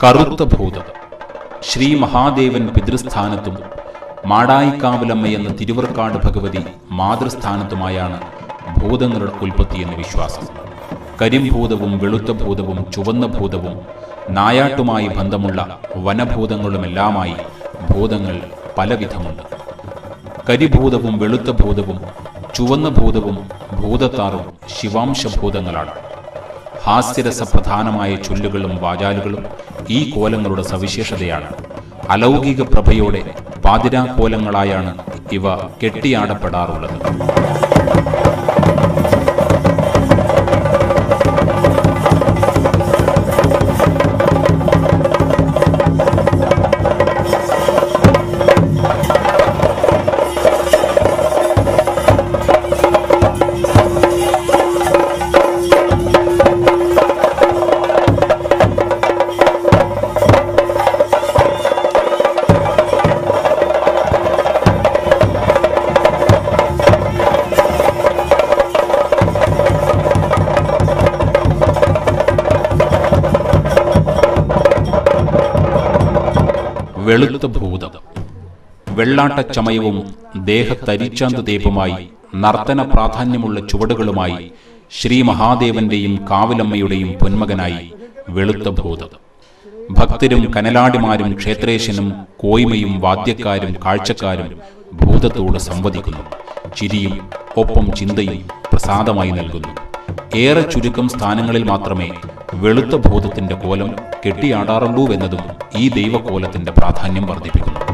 കറുത്ത ഭൂതം. ശ്രീ മഹാദേവൻ പിതൃസ്ഥാനത്തും മാടായിക്കാവിലമ്മയെന്ന തിരുവർക്കാട് ഭഗവതി മാതൃസ്ഥാനത്തുമായാണ് ഭൂതങ്ങളുടെ ഉൽപ്പത്തിയെന്ന് വിശ്വാസം. കരിംഭൂതവും വെളുത്ത ഭൂതവും ചുവന്ന ഭൂതവും നായാട്ടുമായി ബന്ധമുള്ള വനഭൂതങ്ങളുമെല്ലാമായി ഭൂതങ്ങൾ പലവിധമുണ്ട്. കരിഭൂതവും വെളുത്ത ഭൂതവും ചുവന്ന ഭൂതവും ഭൂതത്താറും ശിവാംശഭൂതങ്ങളാണ്. ഹാസ്യരസപ്രധാനമായ ചൊല്ലുകളും വാചാലുകളും ഈ കോലങ്ങളുടെ സവിശേഷതയാണ്. അലൗകിക പ്രഭയോടെ പാതിരാക്കോലങ്ങളായാണ് ഇവ കെട്ടിയാടപ്പെടാറുള്ളത്. വെളുത്ത ഭൂതം. വെള്ളാട്ടച്ചമയവും ദേഹത്തരിച്ചാന്ത തേപ്പുമായി നർത്തന പ്രാധാന്യമുള്ള ചുവടുകളുമായി ശ്രീ മഹാദേവന്റെയും കാവിലമ്മയുടെയും പൊന്മകനായി വെളുത്ത ഭൂതം. ഭക്തരും കനലാടിമാരും ക്ഷേത്രേശനും കോയ്മയും വാദ്യക്കാരും കാഴ്ചക്കാരും ഭൂതത്തോട് സംവദിക്കുന്നു. ചിരിയും ഒപ്പം ചിന്തയും പ്രസാദമായി നൽകുന്നു. ഏറെ ചുരുക്കം സ്ഥാനങ്ങളിൽ മാത്രമേ വെളുത്ത ഭൂതത്തിന്റെ കോലം കെട്ടിയാടാറുള്ളൂവെന്നതും ഈ ദൈവകോലത്തിന്റെ പ്രാധാന്യം വർദ്ധിപ്പിക്കുന്നു.